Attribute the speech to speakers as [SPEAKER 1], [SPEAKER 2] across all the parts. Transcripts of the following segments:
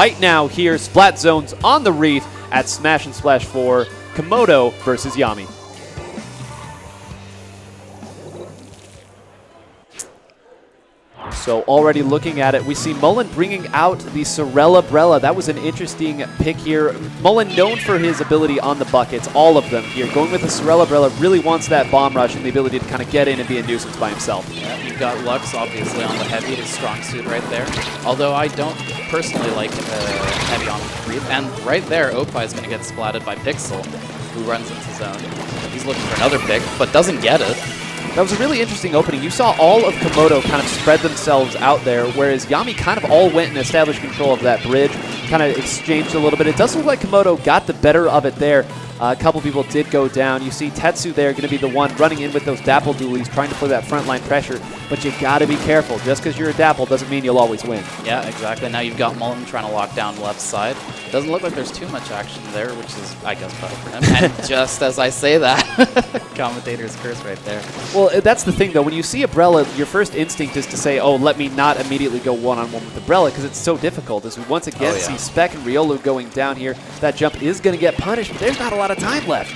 [SPEAKER 1] right now here. Splat Zones on the Reef at Smash and Splash 4. Komodo versus Yami. So already looking at it, we see Mullen bringing out the Sorella-brella. That was an interesting pick here. Mullen known for his ability on the buckets, all of them here. Going with the Sorella-brella really wants that bomb rush and the ability to kind of get in and be a nuisance by himself.
[SPEAKER 2] Yeah, you've got Lux obviously on the heavy, his strong suit right there. Although I don't personally like heavy on Reef. And right there, Opie is going to get splatted by Pixel, who runs into zone. He's looking for another pick, but doesn't get it.
[SPEAKER 1] That was a really interesting opening. You saw all of Komodo kind of spread themselves out there, whereas Yami kind of all went and established control of that bridge, kind of exchanged a little bit. It does look like Komodo got the better of it there. A couple people did go down. You see Tetsu there going to be the one running in with those Dapple dualies, trying to play that frontline pressure. But you got to be careful. Just because you're a Dapple doesn't mean you'll always win.
[SPEAKER 2] Yeah, exactly. Now you've got Mullen trying to lock down left side. Doesn't look like there's too much action there, which is, I guess, better for him. And just as I say that, commentator's curse right there.
[SPEAKER 1] Well, that's the thing, though. When you see a Brella, your first instinct is to say, oh, let me not immediately go one-on-one with the Brella, because it's so difficult. As we once again see Spec and Riolu going down here, that jump is going to get punished, but there's not a lot of time left.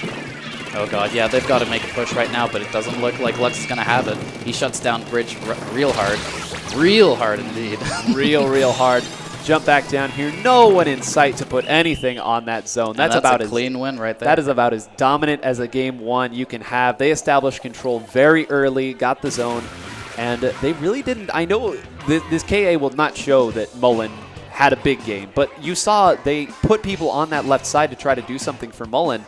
[SPEAKER 2] Oh god, yeah, they've got to make a push right now, but it doesn't look like Lux is going to have it. He shuts down Bridge real hard. Real hard indeed. real hard. Jump back down here. No one in sight to put anything on that zone. That's about a clean win right there.
[SPEAKER 1] That is about as dominant as a game one you can have. They established control very early, got the zone, and they really didn't. I know this KA will not show that Mullen had a big game, but you saw they put people on that left side to try to do something for Mullen.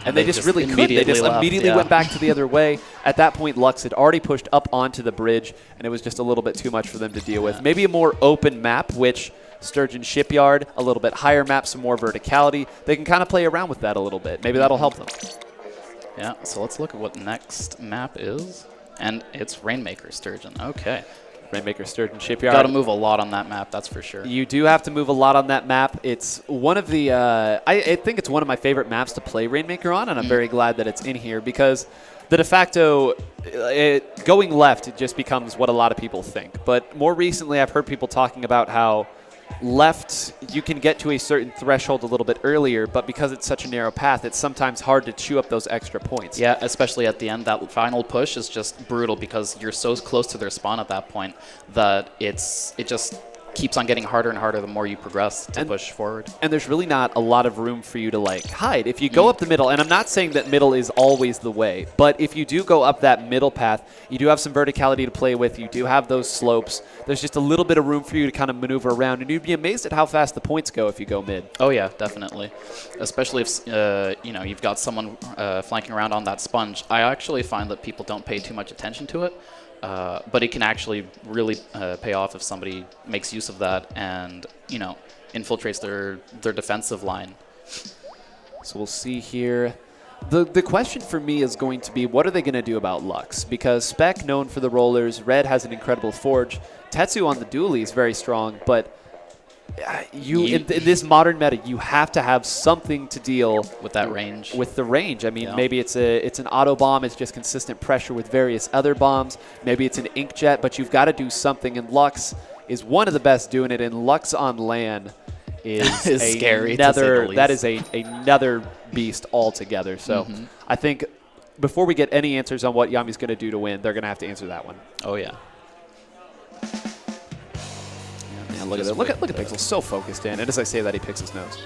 [SPEAKER 1] And they just really couldn't. They just immediately went back to the other way. At that point, Lux had already pushed up onto the bridge, and it was just a little bit too much for them to deal with. Maybe a more open map, which Sturgeon Shipyard, a little bit higher map, some more verticality. They can kind of play around with that a little bit. Maybe that'll help them.
[SPEAKER 2] Yeah, so let's look at what next map is. And it's Rainmaker Sturgeon. Okay.
[SPEAKER 1] Rainmaker Sturgeon Shipyard.
[SPEAKER 2] Got to move a lot on that map, that's for sure.
[SPEAKER 1] You do have to move a lot on that map. It's one of the, I think it's one of my favorite maps to play Rainmaker on, and I'm very glad that it's in here because the de facto, going left, it just becomes what a lot of people think. But more recently, I've heard people talking about how left, you can get to a certain threshold a little bit earlier, but because it's such a narrow path, it's sometimes hard to chew up those extra points.
[SPEAKER 2] Yeah, especially at the end. That final push is just brutal because you're so close to their spawn at that point that it just keeps on getting harder and harder the more you progress to push forward.
[SPEAKER 1] And there's really not a lot of room for you to like hide. If you go up the middle, and I'm not saying that middle is always the way, but if you do go up that middle path, you do have some verticality to play with. You do have those slopes. There's just a little bit of room for you to kind of maneuver around, and you'd be amazed at how fast the points go if you go mid.
[SPEAKER 2] Oh yeah, definitely. Especially if you know, you've got someone flanking around on that sponge. I actually find that people don't pay too much attention to it. But it can actually really pay off if somebody makes use of that and, you know, infiltrates their defensive line.
[SPEAKER 1] So we'll see here. The question for me is going to be, what are they going to do about Lux? Because Spec, known for the rollers, Red has an incredible forge. Tetsu on the dually is very strong, but in this modern meta, you have to have something to deal
[SPEAKER 2] with that range.
[SPEAKER 1] With the range, I mean, maybe it's an auto bomb. It's just consistent pressure with various other bombs. Maybe it's an inkjet, but you've got to do something. And Lux is one of the best doing it. And Lux on LAN is
[SPEAKER 2] scary.
[SPEAKER 1] That is another beast altogether. So I think before we get any answers on what Yami's going to do to win, they're going to have to answer that one.
[SPEAKER 2] Oh yeah.
[SPEAKER 1] Look at that. Look at Pixel, so focused in. And as I say that, he picks his nose.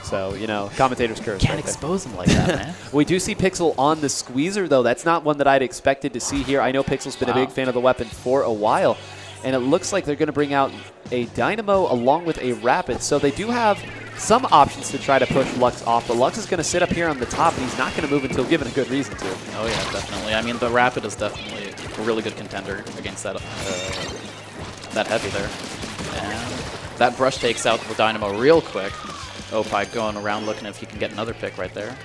[SPEAKER 1] So, you know, commentator's curse.
[SPEAKER 2] Can't expose him like that, man.
[SPEAKER 1] We do see Pixel on the squeezer, though. That's not one that I'd expected to see here. I know Pixel's been a big fan of the weapon for a while. And it looks like they're going to bring out a Dynamo along with a Rapid. So they do have some options to try to push Lux off. But Lux is going to sit up here on the top, and he's not going to move until given a good reason to.
[SPEAKER 2] Oh, yeah, definitely. I mean, the Rapid is definitely a really good contender against that heavy there. And that brush takes out the Dynamo real quick. Opie going around looking if he can get another pick right there.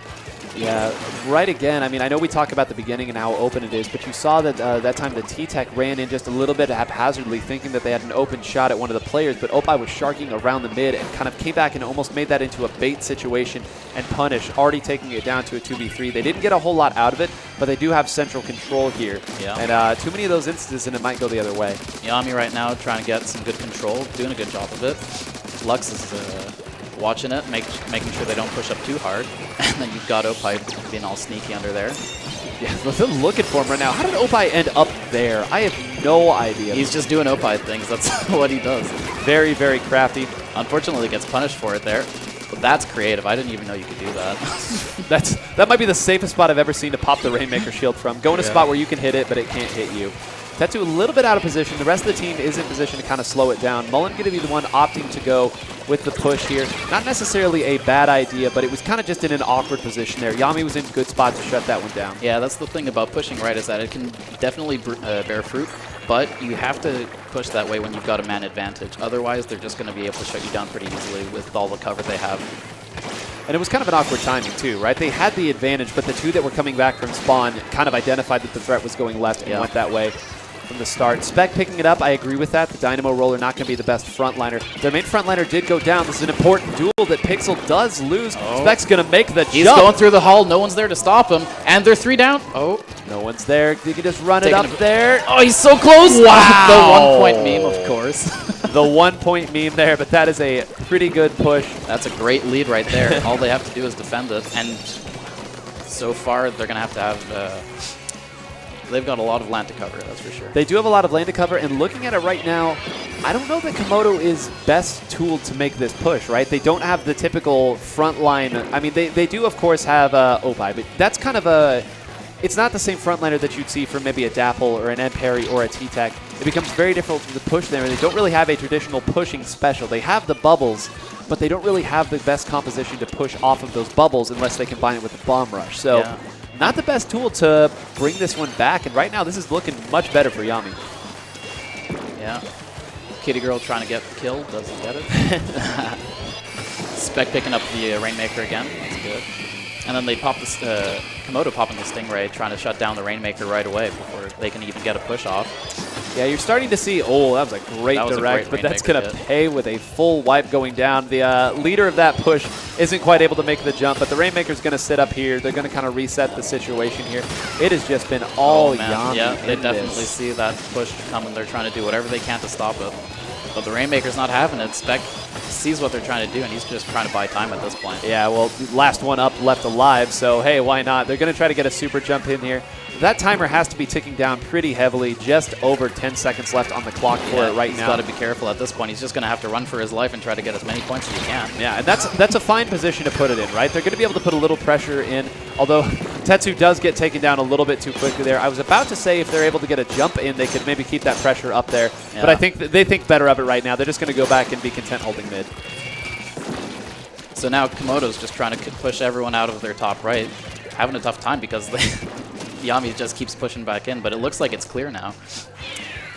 [SPEAKER 1] Yeah, right again. I mean, I know we talk about the beginning and how open it is, but you saw that that time the T-Tech ran in just a little bit haphazardly, thinking that they had an open shot at one of the players, but Opie was sharking around the mid and kind of came back and almost made that into a bait situation and punish, already taking it down to a 2v3. They didn't get a whole lot out of it, but they do have central control here. Yeah. And too many of those instances and it might go the other way.
[SPEAKER 2] Yami right now trying to get some good control, doing a good job of it. Lux is watching it, making sure they don't push up too hard. And then you've got Opie being all sneaky under there.
[SPEAKER 1] Yeah, they're looking for him right now. How did Opie end up there? I have no idea.
[SPEAKER 2] He's just doing Opie things. That's what he does.
[SPEAKER 1] Very, very crafty.
[SPEAKER 2] Unfortunately, gets punished for it there. But that's creative. I didn't even know you could do that.
[SPEAKER 1] That might be the safest spot I've ever seen to pop the Rainmaker shield from. Go in a spot where you can hit it, but it can't hit you. Tetsu a little bit out of position. The rest of the team is in position to kind of slow it down. Mullen going to be the one opting to go with the push here. Not necessarily a bad idea, but it was kind of just in an awkward position there. Yami was in a good spot to shut that one down.
[SPEAKER 2] Yeah, that's the thing about pushing right, is that it can definitely bear fruit, but you have to push that way when you've got a man advantage. Otherwise, they're just going to be able to shut you down pretty easily with all the cover they have.
[SPEAKER 1] And it was kind of an awkward timing too, right? They had the advantage, but the two that were coming back from spawn kind of identified that the threat was going left and went that way from the start. Spec picking it up, I agree with that. The Dynamo Roller not going to be the best frontliner. Their main frontliner did go down. This is an important duel that Pixel does lose. Spec's going to make the jump.
[SPEAKER 2] He's going through the hull. No one's there to stop him. And they're 3 down. Oh.
[SPEAKER 1] No one's there. You can just run it up there.
[SPEAKER 2] Oh, he's so close.
[SPEAKER 1] Wow.
[SPEAKER 2] The 1 point meme, of course.
[SPEAKER 1] The 1 point meme there, but that is a pretty good push.
[SPEAKER 2] That's a great lead right there. All they have to do is defend it. And so far, they're going to have they've got a lot of land to cover, that's for sure.
[SPEAKER 1] They do have a lot of land to cover, and looking at it right now, I don't know that Komodo is best tooled to make this push, right? They don't have the typical front line. I mean, they do, of course, have Opie, but that's kind of a... It's not the same frontliner that you'd see from maybe a Dapple or an Emperry or a T-Tech. It becomes very difficult to push there, and they don't really have a traditional pushing special. They have the bubbles, but they don't really have the best composition to push off of those bubbles unless they combine it with the Bomb Rush. So... Yeah. Not the best tool to bring this one back, and right now this is looking much better for Yami.
[SPEAKER 2] Yeah. Kitty Girl trying to get killed, doesn't get it. Spec picking up the Rainmaker again, that's good. And then they pop this, Komodo popping the Stingray, trying to shut down the Rainmaker right away before they can even get a push off.
[SPEAKER 1] Yeah, you're starting to see, that was a great direct, but that's going to pay with a full wipe going down. The leader of that push isn't quite able to make the jump, but the Rainmaker's going to sit up here. They're going to kind of reset the situation here. It has just been all Yami.
[SPEAKER 2] Yeah, they definitely see that push coming. They're trying to do whatever they can to stop it. But the Rainmaker's not having it. Spec sees what they're trying to do, and he's just trying to buy time at this point. Yeah, well, last one up left alive, so hey, why not? They're going to try to get a super jump in here. That timer has to be ticking down pretty heavily. Just over 10 seconds left on the clock for it right now. He's got to be careful at this point. He's just going to have to run for his life and try to get as many points as he can. Yeah, and that's a fine position to put it in, right? They're going to be able to put a little pressure in, although Tetsu does get taken down a little bit too quickly there. I was about to say if they're able to get a jump in, they could maybe keep that pressure up there. Yeah. But I think they think better of it right now. They're just going to go back and be content holding mid. So now Komodo's just trying to push everyone out of their top right. Having a tough time because Yami just keeps pushing back in, but it looks like it's clear now.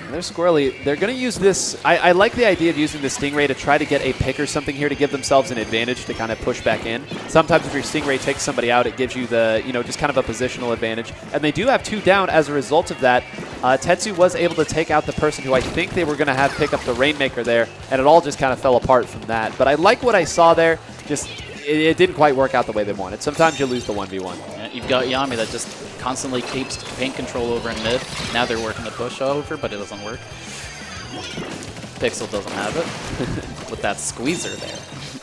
[SPEAKER 2] They're squirrely. They're going to use this. I like the idea of using the Stingray to try to get a pick or something here to give themselves an advantage to kind of push back in. Sometimes if your Stingray takes somebody out, it gives you the, just kind of a positional advantage. And they do have 2 down as a result of that. Tetsu was able to take out the person who I think they were going to have pick up the Rainmaker there, and it all just kind of fell apart from that. But I like what I saw there. Just it didn't quite work out the way they wanted. Sometimes you lose the 1v1. Yeah, you've got Yami that just constantly keeps paint control over in mid. Now they're working the push over, but it doesn't work. Pixel doesn't have it with that squeezer there.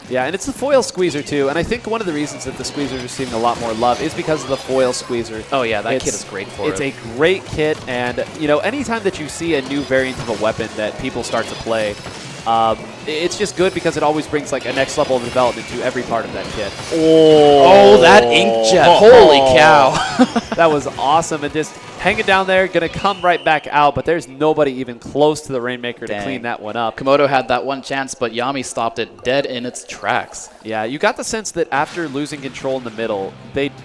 [SPEAKER 2] Yeah, and it's the foil squeezer too, and I think one of the reasons that the squeezers are receiving a lot more love is because of the foil squeezer. Oh yeah, that kit is great for it. It's a great kit, and anytime that you see a new variant of a weapon that people start to play, it's just good because it always brings like a next level of development to every part of that kit. Oh, that inkjet! Holy cow! That was awesome, and just hanging down there, gonna come right back out, but there's nobody even close to the Rainmaker to clean that one up. Komodo had that one chance, but Yami stopped it dead in its tracks. Yeah, you got the sense that after losing control in the middle,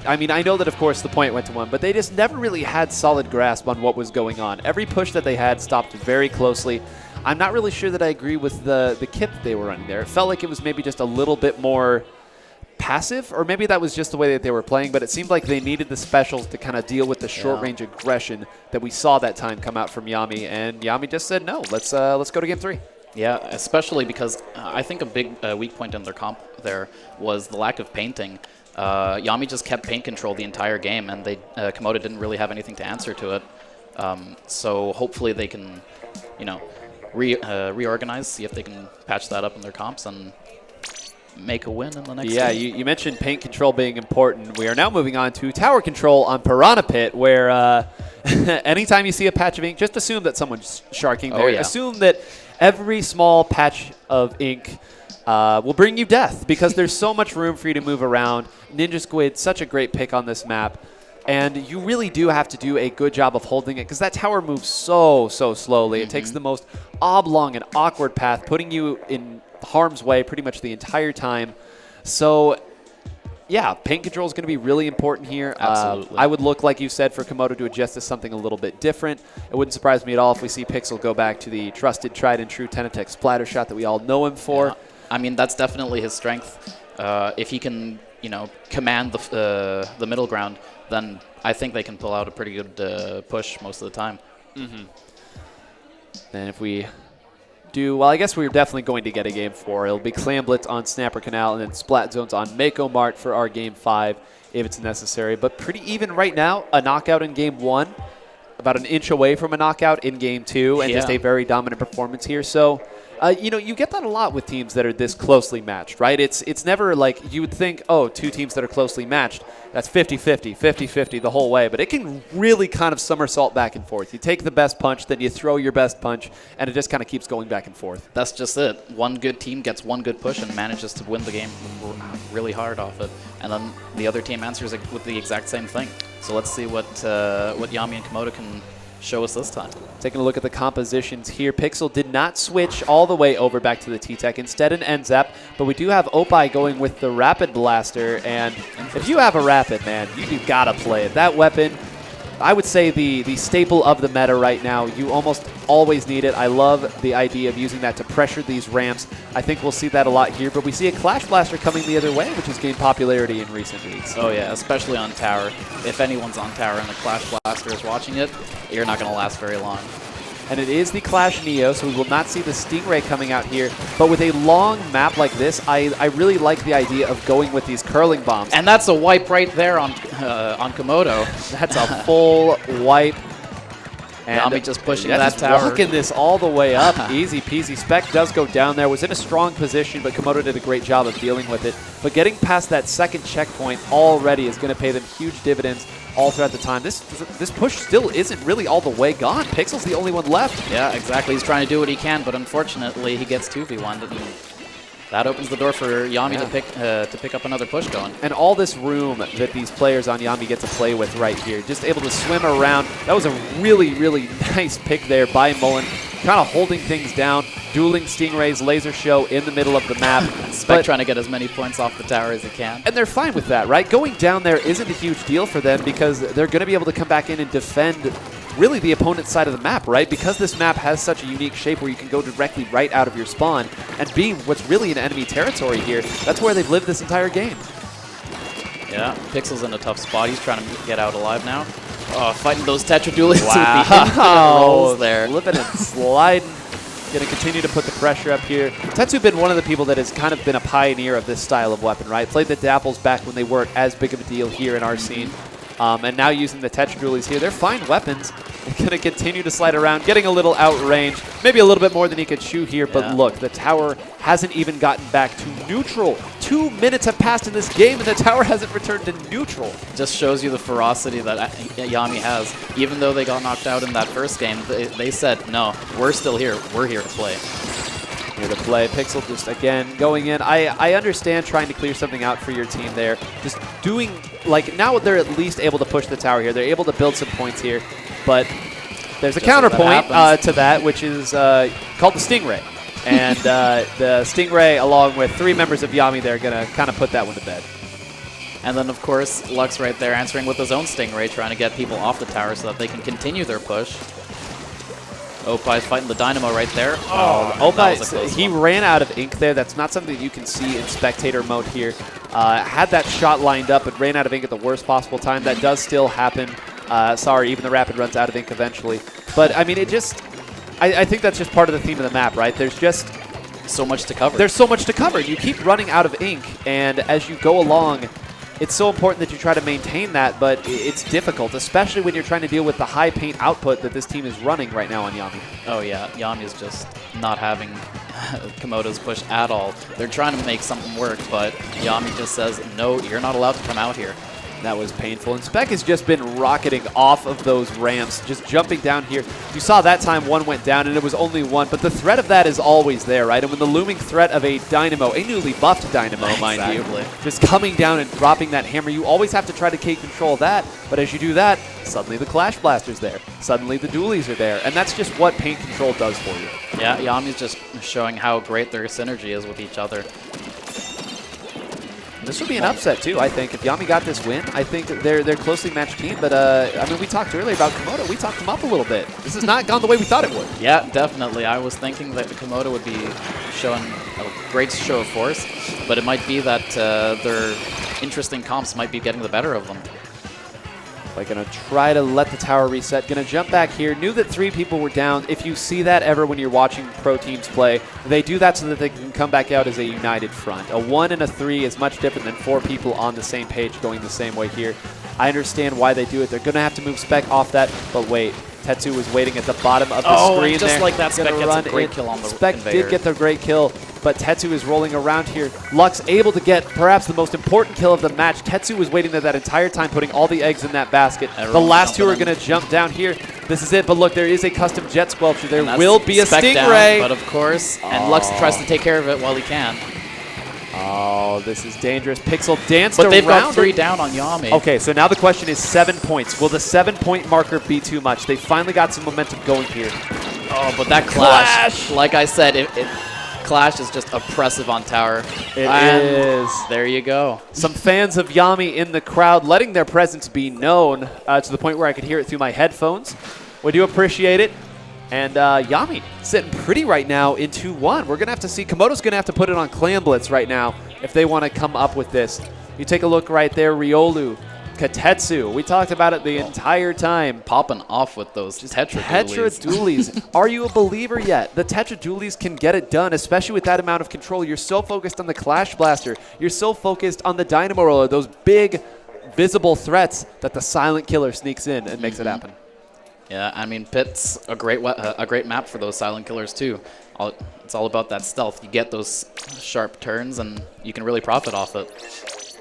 [SPEAKER 2] I know that of course the point went to 1, but they just never really had solid grasp on what was going on. Every push that they had stopped very closely. I'm not really sure that I agree with the kit that they were running there. It felt like it was maybe just a little bit more passive, or maybe that was just the way that they were playing, but it seemed like they needed the specials to kind of deal with the short-range aggression that we saw that time come out from Yami, and Yami just said, no, let's go to Game 3. Yeah, especially because I think a big weak point in their comp there was the lack of painting. Yami just kept paint control the entire game, and Komodo didn't really have anything to answer to it. So hopefully they can, reorganize, see if they can patch that up in their comps, and make a win in the next
[SPEAKER 1] Yeah,
[SPEAKER 2] game.
[SPEAKER 1] you mentioned paint control being important. We are now moving on to tower control on Piranha Pit, where anytime you see a patch of ink, just assume that someone's sharking there.
[SPEAKER 2] Oh, yeah.
[SPEAKER 1] Assume that every small patch of ink will bring you death because there's so much room for you to move around. Ninja Squid, such a great pick on this map. And you really do have to do a good job of holding it because that tower moves so slowly. It takes the most oblong and awkward path, putting you in harm's way pretty much the entire time. So, yeah, paint control is going to be really important here.
[SPEAKER 2] Absolutely.
[SPEAKER 1] I would look, like you said, for Komodo to adjust to something a little bit different. It wouldn't surprise me at all if we see Pixel go back to the trusted, tried and true Tenatech splatter shot that we all know him for.
[SPEAKER 2] Yeah. I mean, that's definitely his strength. If he can, command the middle ground, then I think they can pull out a pretty good push most of the time.
[SPEAKER 1] And if we do, well, I guess we're definitely going to get a game 4. It'll be Clam Blitz on Snapper Canal and then Splat Zones on Mako Mart for our game 5 if it's necessary. But pretty even right now, a knockout in game 1, about an inch away from a knockout in game 2, and just a very dominant performance here. So, you get that a lot with teams that are this closely matched, right? It's never like you would think, oh, two teams that are closely matched, that's 50-50, 50-50 the whole way. But it can really kind of somersault back and forth. You take the best punch, then you throw your best punch, and it just kind of keeps going back and forth.
[SPEAKER 2] That's just it. One good team gets one good push and manages to win the game really hard off it. And then the other team answers it with the exact same thing. So let's see what Yami and Komodo can show us this time.
[SPEAKER 1] Taking a look at the compositions here, Pixel did not switch all the way over back to the T-Tech, instead an NZAP, but we do have Opie going with the Rapid Blaster, and if you have a Rapid, man, you've got to play it. That weapon, I would say the staple of the meta right now. You almost always need it. I love the idea of using that to pressure these ramps. I think we'll see that a lot here, but we see a Clash Blaster coming the other way, which has gained popularity in recent weeks.
[SPEAKER 2] Oh yeah, especially on tower. If anyone's on tower and the Clash Blaster is watching it, you're not going to last very long.
[SPEAKER 1] And it is the Clash Neo, so we will not see the Stingray coming out here. But with a long map like this, I really like the idea of going with these curling bombs.
[SPEAKER 2] And that's a wipe right there on Komodo.
[SPEAKER 1] That's a full wipe. And
[SPEAKER 2] Yami just pushing that tower.
[SPEAKER 1] Walking this all the way up. Easy peasy. Spec does go down there. Was in a strong position, but Komodo did a great job of dealing with it. But getting past that second checkpoint already is going to pay them huge dividends all throughout the time. This push still isn't really all the way gone. Pixel's the only one left.
[SPEAKER 2] Yeah, exactly. He's trying to do what he can, but unfortunately he gets 2v1. That opens the door for Yami to pick up another push going.
[SPEAKER 1] And all this room that these players on Yami get to play with right here, just able to swim around. That was a really, really nice pick there by Mullen, kind of holding things down, dueling Stingray's laser show in the middle of the map.
[SPEAKER 2] Spec trying to get as many points off the tower as he can.
[SPEAKER 1] And they're fine with that, right? Going down there isn't a huge deal for them because they're going to be able to come back in and defend really the opponent's side of the map, right? Because this map has such a unique shape where you can go directly right out of your spawn and be what's really an enemy territory here. That's where they've lived this entire game.
[SPEAKER 2] Yeah, Pixel's in a tough spot. He's trying to get out alive now. Oh, fighting those Tetra duelists with the infinite rolls there.
[SPEAKER 1] Flipping and sliding. Going to continue to put the pressure up here. Tetsu been one of the people that has kind of been a pioneer of this style of weapon, right? Played the Dapples back when they weren't as big of a deal here in our scene. And now using the Tetra dualies here. They're fine weapons. They're going to continue to slide around, getting a little outranged. Maybe a little bit more than he could chew here, but look, the tower hasn't even gotten back to neutral. 2 minutes have passed in this game, and the tower hasn't returned to neutral.
[SPEAKER 2] Just shows you the ferocity that Yami has. Even though they got knocked out in that first game, they said, no, we're still here. We're here to play.
[SPEAKER 1] Here to play. Pixel just, again, going in. I understand trying to clear something out for your team there. Just doing, like, now they're at least able to push the tower here. They're able to build some points here. But there's a counterpoint to that, which is called the Stingray. And the Stingray, along with 3 members of Yami, they're going to kind of put that one to bed.
[SPEAKER 2] And then, of course, Lux right there answering with his own Stingray, trying to get people off the tower so that they can continue their push. Opie's fighting the Dynamo right there.
[SPEAKER 1] Opie, he ran out of ink there. That's not something that you can see in spectator mode here. Had that shot lined up, but ran out of ink at the worst possible time. That does still happen. Sorry, even the Rapid runs out of ink eventually. But, I mean, it just... I think that's just part of the theme of the map, right? There's just...
[SPEAKER 2] so much to cover.
[SPEAKER 1] There's so much to cover. You keep running out of ink, and as you go along, it's so important that you try to maintain that, but it's difficult, especially when you're trying to deal with the high paint output that this team is running right now on Yami.
[SPEAKER 2] Oh, yeah. Yami is just not having Komodo's push at all. They're trying to make something work, but Yami just says, no, you're not allowed to come out here.
[SPEAKER 1] That was painful. And Spec has just been rocketing off of those ramps, just jumping down here. You saw that time one went down, and it was only one, but the threat of that is always there, right? And when the looming threat of a Dynamo, a newly buffed Dynamo, mind you, just coming down and dropping that hammer, you always have to try to take control of that. But as you do that, suddenly the Clash Blaster's there. Suddenly the Dualies are there. And that's just what paint control does for you.
[SPEAKER 2] Yeah, Yami's just showing how great their synergy is with each other.
[SPEAKER 1] This would be an upset, too, I think. If Yami got this win, I think they're a closely matched team. But, I mean, we talked earlier about Komodo. We talked them up a little bit. This has not gone the way we thought it would.
[SPEAKER 2] Yeah, definitely. I was thinking that Komodo would be showing a great show of force, but it might be that their interesting comps might be getting the better of them.
[SPEAKER 1] Like, gonna try to let the tower reset. Gonna jump back here. Knew that 3 people were down. If you see that ever when you're watching pro teams play, they do that so that they can come back out as a united front. A 1 and a 3 is much different than 4 people on the same page going the same way here. I understand why they do it. They're gonna have to move Spec off that, but wait. Tetsu was waiting at the bottom of the screen
[SPEAKER 2] just
[SPEAKER 1] there.
[SPEAKER 2] like that, Spec gets a great kill on the
[SPEAKER 1] Spec
[SPEAKER 2] Invader.
[SPEAKER 1] did get the great kill, but Tetsu is rolling around here. Lux able to get perhaps the most important kill of the match. Tetsu was waiting there that entire time, putting all the eggs in that basket. The last 2 are going to jump down here. This is it, but look, there is a custom Jet Squelcher. There will be a
[SPEAKER 2] Spec
[SPEAKER 1] Stingray.
[SPEAKER 2] Down, but of course, and Lux tries to take care of it while he can.
[SPEAKER 1] Oh, this is dangerous. Pixel danced
[SPEAKER 2] But
[SPEAKER 1] around.
[SPEAKER 2] they've got 3 down on Yami.
[SPEAKER 1] Okay, so now the question is 7 points. Will the 7-point marker be too much? They finally got some momentum going here.
[SPEAKER 2] Oh, but that Clash. Like I said, Clash is just oppressive on tower.
[SPEAKER 1] It is.
[SPEAKER 2] There you go.
[SPEAKER 1] Some fans of Yami in the crowd letting their presence be known to the point where I could hear it through my headphones. We do appreciate it. And Yami sitting pretty right now in 2-1. We're going to have to see. Komodo's going to have to put it on Clan Blitz right now if they want to come up with this. You take a look right there, Riolu, Katetsu. We talked about it the entire time.
[SPEAKER 2] Popping off with those Tetra
[SPEAKER 1] Dualies. Are you a believer yet? The Tetra Dualies can get it done, especially with that amount of control. You're so focused on the Clash Blaster. You're so focused on the Dynamo Roller, those big visible threats that the Silent Killer sneaks in and makes it happen.
[SPEAKER 2] Yeah, I mean, Pit's a great map for those Silent Killers, too. It's all about that stealth. You get those sharp turns, and you can really profit off it.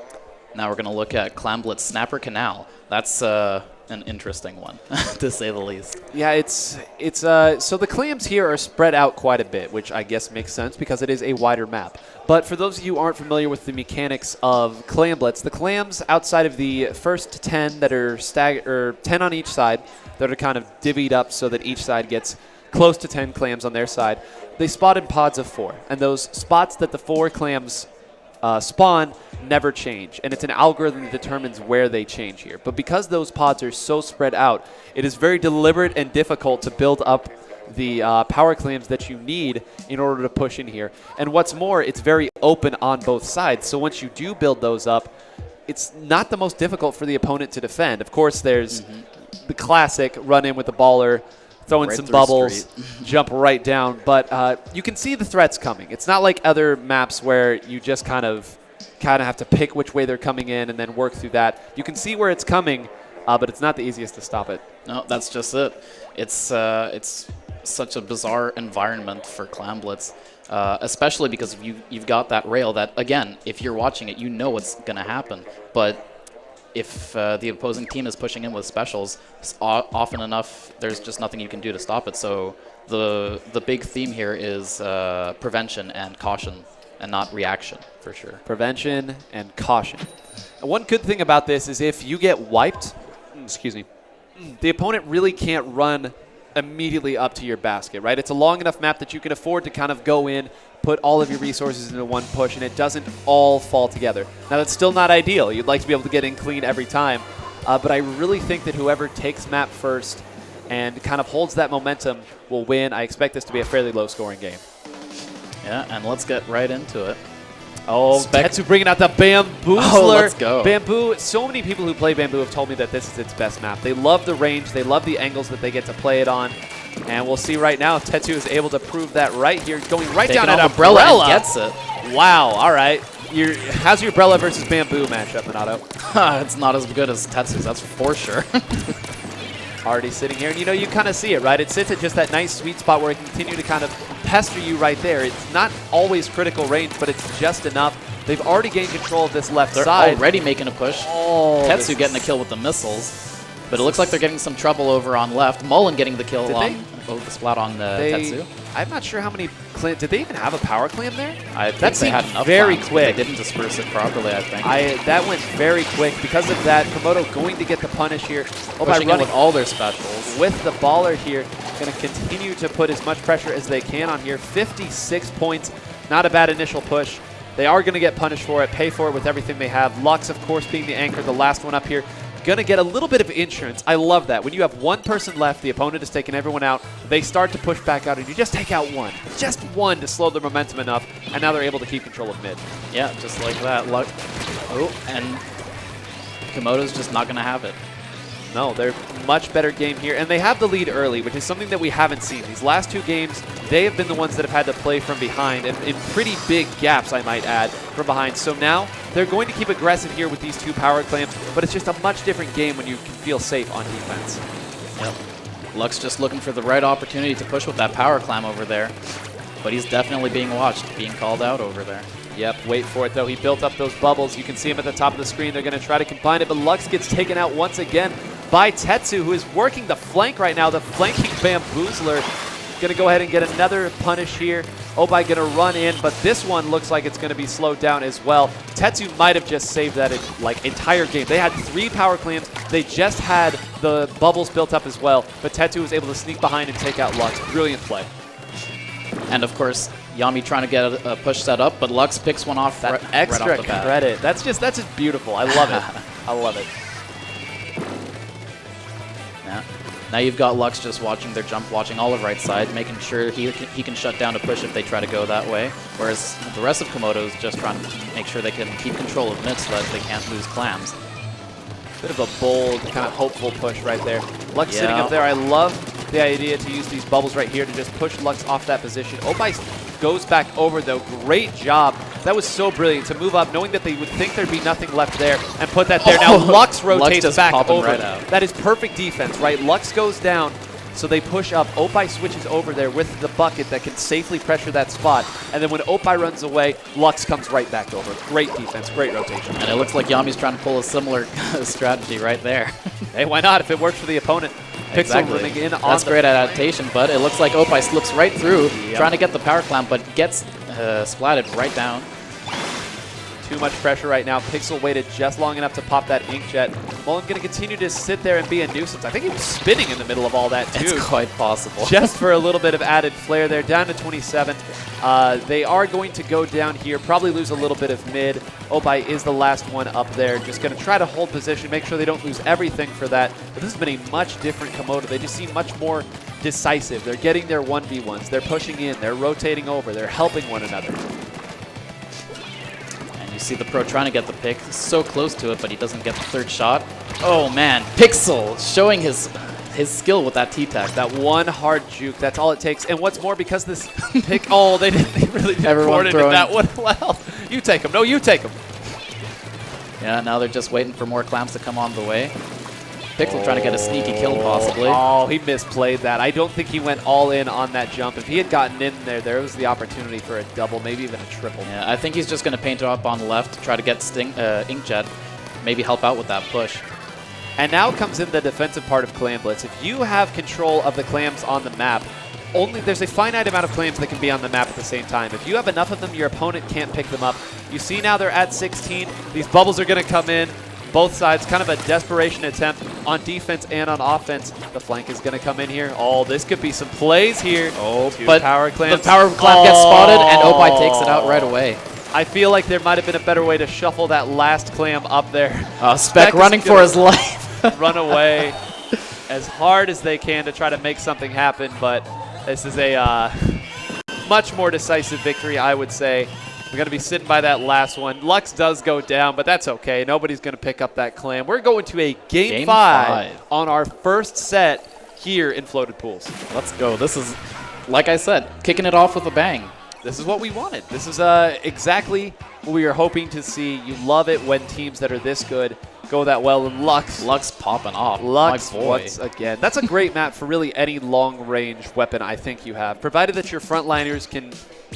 [SPEAKER 2] Now we're going to look at Clan Blitz Snapper Canal. That's an interesting one, to say the least.
[SPEAKER 1] Yeah, so the clams here are spread out quite a bit, which I guess makes sense because it is a wider map. But for those of you who aren't familiar with the mechanics of Clan Blitz, the clams outside of the first 10 that are 10 on each side that are kind of divvied up so that each side gets close to 10 clams on their side, they spawn in pods of 4. And those spots that the 4 clams spawn never change, and it's an algorithm that determines where they change here. But because those pods are so spread out, it is very deliberate and difficult to build up the power clams that you need in order to push in here. And what's more, it's very open on both sides. So once you do build those up, it's not the most difficult for the opponent to defend. Of course, there's the classic run in with the baller, throw in some bubbles, jump right down. But you can see the threats coming. It's not like other maps where you just kind of have to pick which way they're coming in and then work through that. You can see where it's coming, but it's not the easiest to stop it.
[SPEAKER 2] No, that's just it. It's such a bizarre environment for Clan Blitz, especially because you've got that rail that, again, if you're watching it, you know what's going to happen. But if the opposing team is pushing in with specials, often enough, there's just nothing you can do to stop it. So the big theme here is prevention and caution, and not reaction, for sure.
[SPEAKER 1] Prevention and caution. One good thing about this is if you get wiped, the opponent really can't run immediately up to your basket, right? It's a long enough map that you can afford to kind of go in, put all of your resources into one push, and it doesn't all fall together. Now, that's still not ideal. You'd like to be able to get in clean every time, but I really think that whoever takes map first and kind of holds that momentum will win. I expect this to be a fairly low-scoring game.
[SPEAKER 2] Yeah, and let's get right into it.
[SPEAKER 1] Oh, Tetsu bringing out the Bamboozler.
[SPEAKER 2] Oh, let's go.
[SPEAKER 1] Bamboo, so many people who play Bamboo have told me that this is its best map. They love the range. They love the angles that they get to play it on. And we'll see right now if Tetsu is able to prove that right here. Going right down at Umbrella.
[SPEAKER 2] And gets it.
[SPEAKER 1] Wow, all right. How's your Umbrella versus Bamboo matchup, Minato?
[SPEAKER 2] It's not as good as Tetsu's, that's for sure.
[SPEAKER 1] Already sitting here, and you kind of see it, right? It sits at just that nice sweet spot where it can continue to kind of pester you right there. It's not always critical range, but it's just enough. They've already gained control of this left
[SPEAKER 2] They're
[SPEAKER 1] side.
[SPEAKER 2] already making a push.
[SPEAKER 1] Oh,
[SPEAKER 2] Tetsu getting the kill with the missiles. But it looks like they're getting some trouble over on left. Mullen getting the kill on the splat on Tetsu.
[SPEAKER 1] I'm not sure how many did they even have a power clam there?
[SPEAKER 2] I think
[SPEAKER 1] that
[SPEAKER 2] they had
[SPEAKER 1] seemed
[SPEAKER 2] enough
[SPEAKER 1] very
[SPEAKER 2] clams, but
[SPEAKER 1] quick.
[SPEAKER 2] They didn't disperse it properly, I think.
[SPEAKER 1] That went very quick. Because of that, Komodo going to get the punish here. Oh, by
[SPEAKER 2] Pushing in
[SPEAKER 1] running
[SPEAKER 2] with all their specials.
[SPEAKER 1] with the baller here, going to continue to put as much pressure as they can on here. 56 points, not a bad initial push. They are going to get punished for it, pay for it with everything they have. Lux, of course, being the anchor, the last one up here. Going to get a little bit of insurance. I love that. When you have one person left, the opponent has taken everyone out, they start to push back out, and you just take out one. Just one to slow the momentum enough, and now they're able to keep control of mid.
[SPEAKER 2] Yeah, just like that. And Komodo's just not going to have it.
[SPEAKER 1] No, they're much better game here, and they have the lead early, which is something that we haven't seen. These last two games, they have been the ones that have had to play from behind, and in pretty big gaps, I might add, from behind. So now they're going to keep aggressive here with these two power clams, but it's just a much different game when you can feel safe on defense.
[SPEAKER 2] Yep. Lux just looking for the right opportunity to push with that power clam over there, but he's definitely being watched, being called out over there.
[SPEAKER 1] Yep, wait for it, though. He built up those bubbles. You can see him at the top of the screen. They're going to try to combine it, but Lux gets taken out once again by Tetsu, who is working the flank right now. The flanking bamboozler going to go ahead and get another punish here. Obai going to run in, but this one looks like it's going to be slowed down as well. Tetsu might have just saved that entire game. They had 3 power clams. They just had the bubbles built up as well, but Tetsu was able to sneak behind and take out Lux. Brilliant play.
[SPEAKER 2] And of course, Yami trying to get a push set up, but Lux picks one off
[SPEAKER 1] That extra
[SPEAKER 2] right off the bat.
[SPEAKER 1] credit. That's just beautiful. I love it. I love it.
[SPEAKER 2] Yeah. Now you've got Lux just watching their jump, watching all of right side, making sure he can shut down a push if they try to go that way. Whereas the rest of Komodo is just trying to make sure they can keep control of mid so that they can't lose clams.
[SPEAKER 1] Bit of a bold, kind of hopeful push right there. Lux sitting up there. I love the idea to use these bubbles right here to just push Lux off that position. Obai goes back over, though. Great job. That was so brilliant to move up, knowing that they would think there'd be nothing left there, and put that there. Now Lux rotates
[SPEAKER 2] Lux
[SPEAKER 1] back over.
[SPEAKER 2] right out.
[SPEAKER 1] That is perfect defense, right? Lux goes down, so they push up. Obai switches over there with the bucket that can safely pressure that spot. And then when Obai runs away, Lux comes right back over. Great defense, great rotation.
[SPEAKER 2] And it looks like Yami's trying to pull a similar strategy right there.
[SPEAKER 1] Hey, why not? If it works for the opponent. Pixel running in on
[SPEAKER 2] That's great adaptation, but it looks like Opai slips right through, trying to get the power clamp, but gets splatted right down.
[SPEAKER 1] Too much pressure right now. Pixel waited just long enough to pop that inkjet. Mullen going to continue to sit there and be a nuisance. I think he was spinning in the middle of all that, too.
[SPEAKER 2] It's quite possible.
[SPEAKER 1] Just for a little bit of added flair there. Down to 27. They are going to go down here, probably lose a little bit of mid. Obai is the last one up there. Just going to try to hold position, make sure they don't lose everything for that. But this has been a much different Komodo. They just seem much more decisive. They're getting their 1v1s. They're pushing in. They're rotating over. They're helping one another.
[SPEAKER 2] See the pro trying to get the pick. He's so close to it, but he doesn't get the third shot. Oh man, Pixel showing his skill with that T-Tac.
[SPEAKER 1] That one hard juke, that's all it takes. And what's more, because this pick, oh, they really didn't coordinate that one well. You take him. No, you take him.
[SPEAKER 2] Yeah, now they're just waiting for more clams to come on the way. Pixel trying to get a sneaky kill possibly.
[SPEAKER 1] Oh, he misplayed that. I don't think he went all in on that jump. If he had gotten in there, there was the opportunity for a double, maybe even a triple.
[SPEAKER 2] Yeah, I think he's just going to paint it up on the left to try to get Inkjet, maybe help out with that push.
[SPEAKER 1] And now comes in the defensive part of Clam Blitz. If you have control of the clams on the map, there's a finite amount of clams that can be on the map at the same time. If you have enough of them, your opponent can't pick them up. You see now they're at 16. These bubbles are going to come in. Both sides, kind of a desperation attempt on defense and on offense. The flank is going to come in here. Oh, this could be some plays here.
[SPEAKER 2] Oh,
[SPEAKER 1] but power clams.
[SPEAKER 2] The power clamp gets spotted, and Obai takes it out right away.
[SPEAKER 1] I feel like there might have been a better way to shuffle that last clam up there.
[SPEAKER 2] Spec running for his life.
[SPEAKER 1] Run away as hard as they can to try to make something happen, but this is a much more decisive victory, I would say. We're going to be sitting by that last one. Lux does go down, but that's okay. Nobody's going to pick up that clam. We're going to a game five on our first set here in Floated Pools.
[SPEAKER 2] Let's go. This is, like I said, kicking it off with a bang.
[SPEAKER 1] This is what we wanted. This is exactly what we were hoping to see. You love it when teams that are this good go that well. And Lux.
[SPEAKER 2] Lux popping off.
[SPEAKER 1] Lux
[SPEAKER 2] My boy.
[SPEAKER 1] once again. That's a great map for really any long-range weapon I think you have. Provided that your frontliners can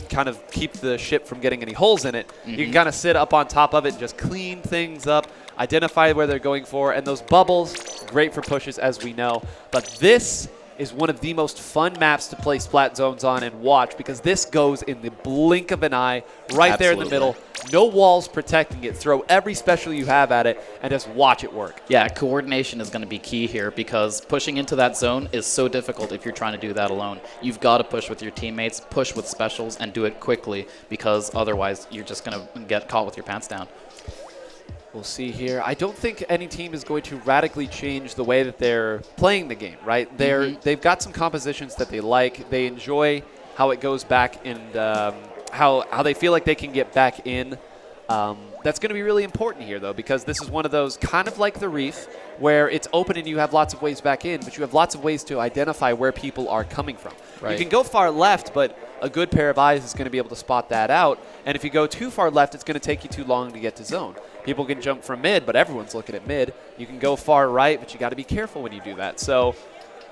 [SPEAKER 1] kind of keep the ship from getting any holes in it, you can kind of sit up on top of it and just clean things up, identify where they're going for, and those bubbles, great for pushes as we know. But this is one of the most fun maps to play Splat Zones on and watch because this goes in the blink of an eye, right there in the middle. No walls protecting it. Throw every special you have at it and just watch it work.
[SPEAKER 2] Yeah, coordination is going to be key here because pushing into that zone is so difficult if you're trying to do that alone. You've got to push with your teammates, push with specials, and do it quickly because otherwise you're just going to get caught with your pants down.
[SPEAKER 1] We'll see here. I don't think any team is going to radically change the way that they're playing the game, right? They've got some compositions that they like. They enjoy how it goes back and how they feel like they can get back in. That's going to be really important here, though, because this is one of those kind of like the Reef where it's open and you have lots of ways back in, but you have lots of ways to identify where people are coming from. Right. You can go far left, but a good pair of eyes is going to be able to spot that out. And if you go too far left, it's going to take you too long to get to zone. People can jump from mid, but everyone's looking at mid. You can go far right, but you got to be careful when you do that. So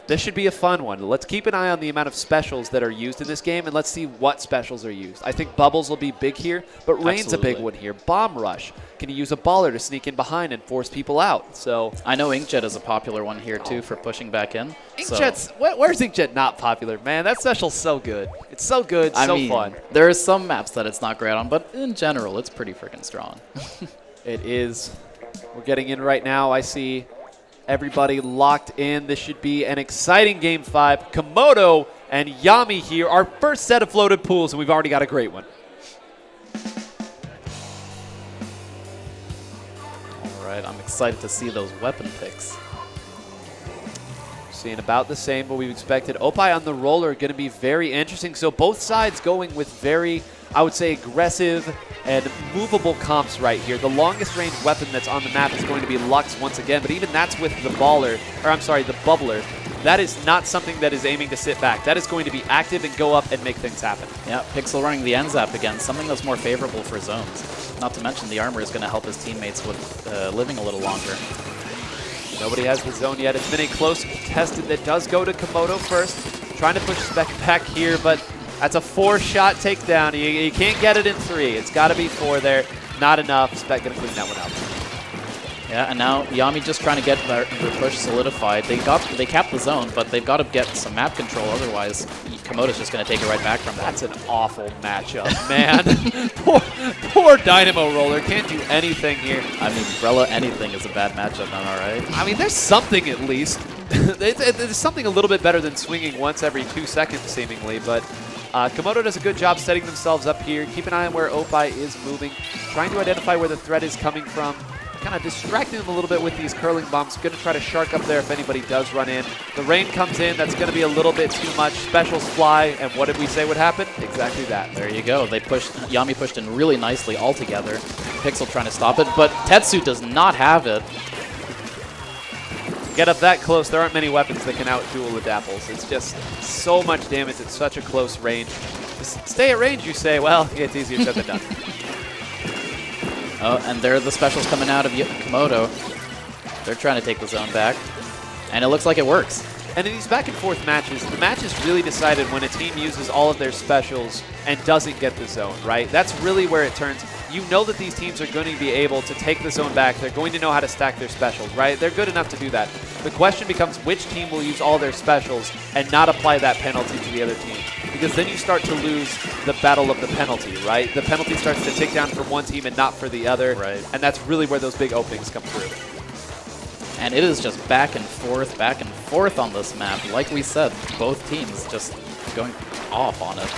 [SPEAKER 1] this should be a fun one. Let's keep an eye on the amount of specials that are used in this game, and let's see what specials are used. I think Bubbles will be big here, but Rain's a big one here. Bomb Rush. Can you use a baller to sneak in behind and force people out? So
[SPEAKER 2] I know Inkjet is a popular one here, too, for pushing back in.
[SPEAKER 1] Inkjet's, where's Inkjet not popular? Man, that special's so good. It's so good, so fun.
[SPEAKER 2] There are some maps that it's not great on, but in general, it's pretty freaking strong.
[SPEAKER 1] It is. We're getting in right now. I see everybody locked in. This should be an exciting Game 5. Komodo and Yami here. Our first set of floated pools, and we've already got a great one.
[SPEAKER 2] All right, I'm excited to see those weapon picks.
[SPEAKER 1] Seeing about the same what we've expected. Opie on the roller going to be very interesting. So both sides going with very, I would say, aggressive and movable comps right here. The longest range weapon that's on the map is going to be Lux once again, but even that's with the baller, or I'm sorry, the bubbler. That is not something that is aiming to sit back. That is going to be active and go up and make things happen.
[SPEAKER 2] Yeah, Pixel running the N-Zap again, something that's more favorable for zones. Not to mention the armor is going to help his teammates with living a little longer.
[SPEAKER 1] Nobody has the zone yet. It's been a close contested that does go to Komodo first. Trying to push Spec back here, but that's a 4-shot takedown. You can't get it in 3. It's got to be 4 there. Not enough. Spec going to clean that one out.
[SPEAKER 2] Yeah, and now Yami just trying to get their push solidified. They capped the zone, but they've got to get some map control. Otherwise, Komodo's just going to take it right back from them.
[SPEAKER 1] That's an awful matchup, man. poor Dynamo Roller. Can't do anything here.
[SPEAKER 2] I mean, Brella anything is a bad matchup, am I right?
[SPEAKER 1] I mean, there's something at least. There's something a little bit better than swinging once every 2 seconds, seemingly, but Komodo does a good job setting themselves up here. Keep an eye on where Opie is moving, trying to identify where the threat is coming from, kind of distracting them a little bit with these curling bombs. Going to try to shark up there if anybody does run in. The rain comes in. That's going to be a little bit too much. Specials fly, and what did we say would happen? Exactly that.
[SPEAKER 2] There you go. Yami pushed in really nicely all together. Pixel trying to stop it, but Tetsu does not have it.
[SPEAKER 1] Get up that close, there aren't many weapons that can out-duel the Dapples. It's just so much damage at such a close range. Just stay at range, you say. Well, it's easier said than done.
[SPEAKER 2] Oh, and there are the specials coming out of Komodo. They're trying to take the zone back, and it looks like it works.
[SPEAKER 1] And in these back-and-forth matches, the match is really decided when a team uses all of their specials and doesn't get the zone, right? That's really where it turns. You know that these teams are going to be able to take the zone back. They're going to know how to stack their specials, right? They're good enough to do that. The question becomes which team will use all their specials and not apply that penalty to the other team. Because then you start to lose the battle of the penalty, right? The penalty starts to tick down for one team and not for the other.
[SPEAKER 2] Right.
[SPEAKER 1] And that's really where those big openings come through.
[SPEAKER 2] And it is just back and forth on this map. Like we said, both teams just going off on it.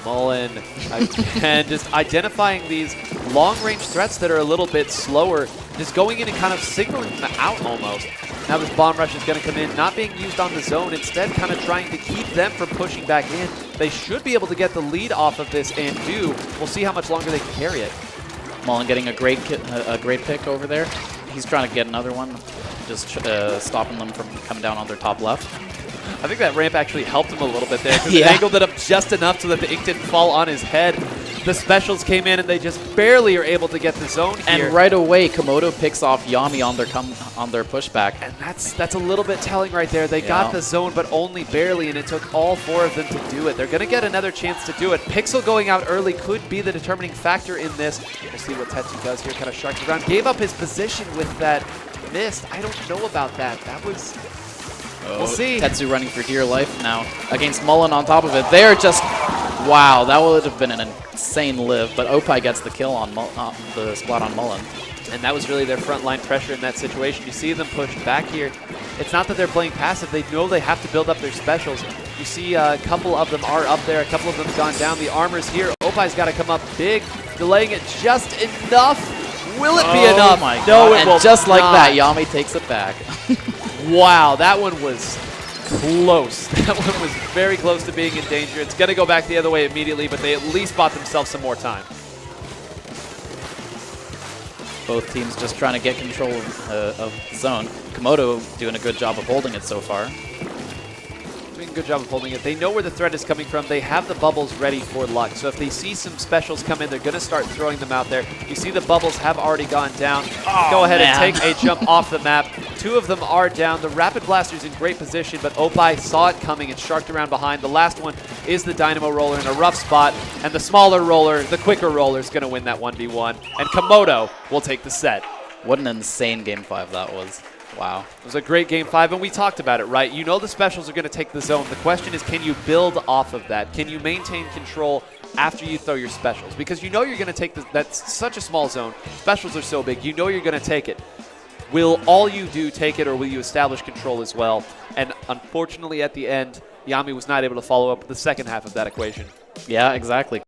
[SPEAKER 1] Mullen, again, just identifying these long-range threats that are a little bit slower, just going in and kind of signaling them out almost. Now this bomb rush is going to come in, not being used on the zone, instead kind of trying to keep them from pushing back in. They should be able to get the lead off of this and do. We'll see how much longer they can carry it.
[SPEAKER 2] Mullen getting a great pick over there. He's trying to get another one, just stopping them from coming down on their top left.
[SPEAKER 1] I think that ramp actually helped him a little bit there because it angled it up just enough so that the ink didn't fall on his head. The specials came in and they just barely are able to get the zone here.
[SPEAKER 2] And right away, Komodo picks off Yami on their pushback.
[SPEAKER 1] And that's a little bit telling right there. They got the zone, but only barely, and it took all 4 of them to do it. They're going to get another chance to do it. Pixel going out early could be the determining factor in this. We'll see what Tetsu does here. Kind of sharks around. Gave up his position with that mist. I don't know about that. That was... We'll see.
[SPEAKER 2] Tetsu running for dear life now against Mullen on top of it. They're just... Wow, that would have been an insane live, but Opie gets the kill on the splat on Mullen.
[SPEAKER 1] And that was really their frontline pressure in that situation. You see them push back here. It's not that they're playing passive. They know they have to build up their specials. You see a couple of them are up there. A couple of them have gone down. The armor's here. Opie's got to come up big, delaying it just enough. Will it be enough?
[SPEAKER 2] Oh my God.
[SPEAKER 1] No, it
[SPEAKER 2] and
[SPEAKER 1] will
[SPEAKER 2] just like
[SPEAKER 1] not.
[SPEAKER 2] that, Yami takes it back.
[SPEAKER 1] Wow, that one was close. That one was very close to being in danger. It's going to go back the other way immediately, but they at least bought themselves some more time.
[SPEAKER 2] Both teams just trying to get control of the zone. Komodo doing a good job of holding it so far.
[SPEAKER 1] Doing a good job of holding it. They know where the threat is coming from. They have the bubbles ready for luck. So if they see some specials come in, they're going to start throwing them out there. You see the bubbles have already gone down. Go ahead and take a jump off the map. 2 of them are down. The Rapid Blaster's in great position, but Opie saw it coming and sharked around behind. The last one is the Dynamo Roller in a rough spot, and the smaller roller, the quicker roller, is going to win that 1v1. And Komodo will take the set.
[SPEAKER 2] What an insane Game 5 that was. Wow.
[SPEAKER 1] It was a great Game 5, and we talked about it, right? You know the specials are going to take the zone. The question is, can you build off of that? Can you maintain control after you throw your specials? Because you know you're going to take that's such a small zone. Specials are so big. You know you're going to take it. Will all you do take it, or will you establish control as well? And unfortunately, at the end, Yami was not able to follow up with the second half of that equation.
[SPEAKER 2] Yeah, exactly.